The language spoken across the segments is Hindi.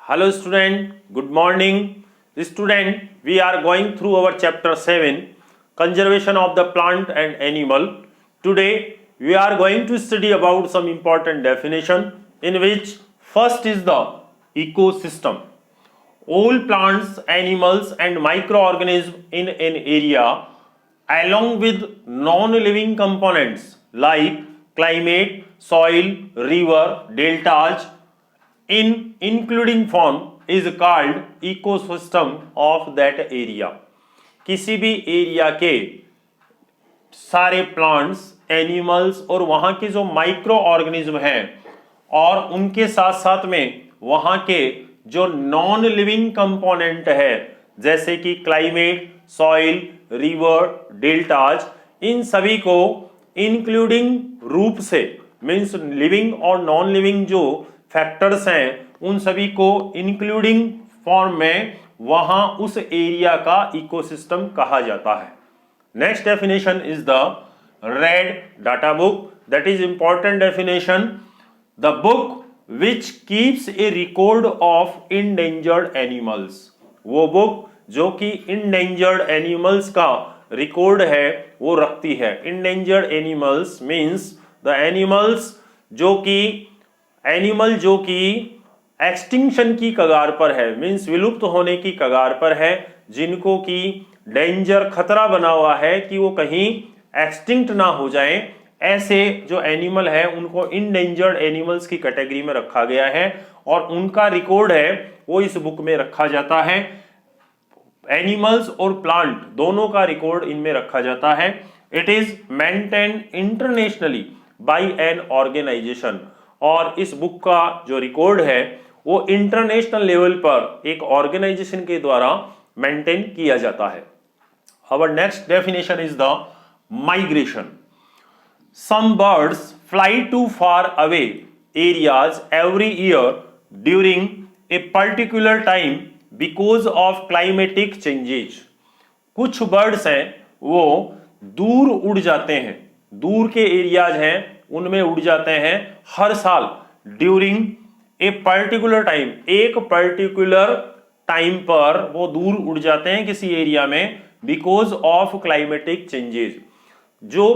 Hello student, good morning. Student, we are going through our chapter 7, Conservation of the Plant and Animal. Today, we are going to study about some important definition in which first is the ecosystem. All plants, animals and microorganisms in an area along with non-living components like climate, soil, river, deltas, in including form is called ecosystem of that area. किसी भी एरिया के सारे प्लांट्स, एनिमल्स और वहां के जो माइक्रो ऑर्गेनिज्म हैं और उनके साथ साथ में वहां के जो नॉन लिविंग कंपोनेंट है जैसे कि क्लाइमेट, सॉइल, रिवर, डेल्टाज, इन सभी को इंक्लूडिंग रूप से मीन्स लिविंग और नॉन लिविंग जो फैक्टर्स हैं उन सभी को इंक्लूडिंग फॉर्म में वहां उस एरिया का इकोसिस्टम कहा जाता है. Next definition is the red data book. That is important definition. The book which keeps A record of endangered animals. वो बुक जो कि इंडेंजर्ड एनिमल्स का रिकॉर्ड है वो रखती है. Endangered animals means the animals जो कि एक्सटिंक्शन की कगार पर है, मीन्स विलुप्त होने की कगार पर है, जिनको की डेंजर खतरा बना हुआ है कि वो कहीं एक्सटिंक्ट ना हो जाएं, ऐसे जो एनिमल है उनको इंडेंजर्ड एनिमल्स की कैटेगरी में रखा गया है और उनका रिकॉर्ड है वो इस बुक में रखा जाता है. एनिमल्स और प्लांट दोनों का रिकॉर्ड इनमें रखा जाता है. It is maintain internationally by an organisation. और इस बुक का जो रिकॉर्ड है वो इंटरनेशनल लेवल पर एक ऑर्गेनाइजेशन के द्वारा मेंटेन किया जाता है. Our next definition is the migration. Some birds fly to far away areas every year during a particular time because of climatic changes. कुछ बर्ड्स हैं वो दूर उड़ जाते हैं, दूर के एरियाज हैं उनमें उड़ जाते हैं हर साल ड्यूरिंग ए पर्टिकुलर टाइम. एक पर्टिकुलर टाइम पर वो दूर उड़ जाते हैं किसी एरिया में बिकॉज ऑफ क्लाइमेटिक चेंजेस. जो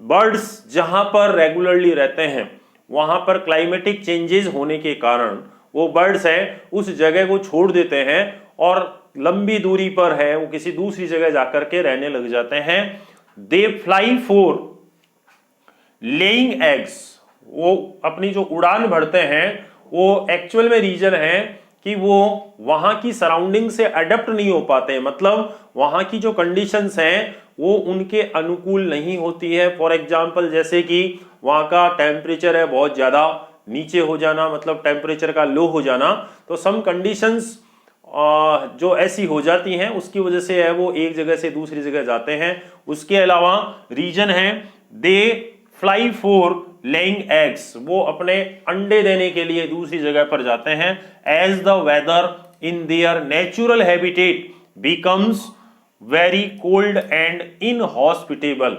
बर्ड्स जहां पर रेगुलरली रहते हैं वहां पर क्लाइमेटिक चेंजेस होने के कारण वो बर्ड्स हैं उस जगह को छोड़ देते हैं और लंबी दूरी पर है वो किसी दूसरी जगह जाकर के रहने लग जाते हैं. They fly for laying eggs. वो अपनी जो उड़ान भरते हैं वो एक्चुअल में रीजन है कि वो वहां की सराउंडिंग से अडेप्ट नहीं हो पाते हैं, मतलब वहां की जो कंडीशंस हैं वो उनके अनुकूल नहीं होती है. फॉर एग्जांपल जैसे कि वहां का टेम्परेचर है बहुत ज्यादा नीचे हो जाना, मतलब टेम्परेचर का लो हो जाना, तो सम कंडीशंस जो ऐसी हो जाती हैं उसकी वजह से है वो एक जगह से दूसरी जगह जाते हैं. उसके अलावा रीजन है they fly for laying eggs. वो अपने अंडे देने के लिए दूसरी जगह पर जाते हैं. As the weather in their natural habitat becomes very cold and inhospitable.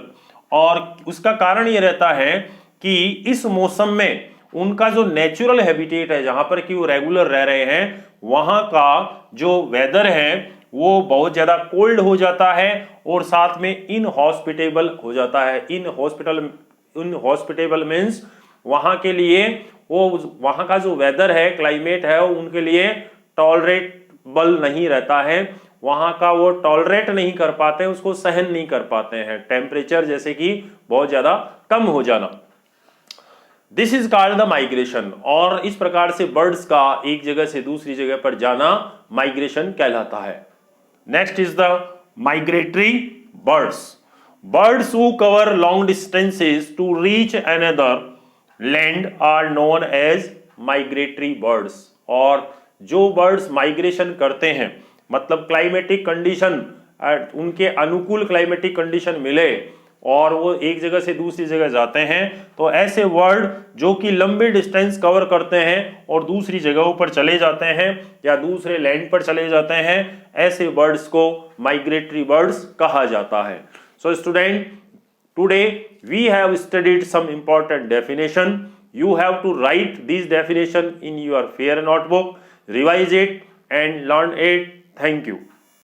और उसका कारण ये रहता है कि इस मौसम में उनका जो नेचुरल हैबिटेट है जहां पर कि वो रेगुलर रह रहे हैं वहां का जो वेदर है वो बहुत ज्यादा कोल्ड हो जाता है और साथ में इनहॉस्पिटेबल हो जाता है. इनहॉस्पिटेबल मीन्स वहां के लिए वो वहां का जो वेदर है, क्लाइमेट है, वो उनके लिए टॉलरेटेबल नहीं रहता है. वहां का वो टॉलरेट नहीं कर पाते हैं, उसको सहन नहीं कर पाते हैं, टेम्परेचर जैसे कि बहुत ज्यादा कम हो जाना. This is called the migration. और इस प्रकार से बर्ड्स का एक जगह से दूसरी जगह पर जाना माइग्रेशन कहलाता है. Next is the migratory birds. Birds who cover long distances to reach another land are known as migratory birds. और जो बर्ड्स माइग्रेशन करते हैं मतलब क्लाइमेटिक कंडीशन उनके अनुकूल क्लाइमेटिक कंडीशन मिले और वो एक जगह से दूसरी जगह जाते हैं तो ऐसे बर्ड जो कि लंबे डिस्टेंस कवर करते हैं और दूसरी जगहों पर चले जाते हैं या दूसरे लैंड पर चले जाते हैं, ऐसे बर्ड्स को माइग्रेटरी बर्ड्स कहा जाता है. So student, today we have studied some important definition you have to write this definition in your fair notebook, revise it and learn it. Thank you.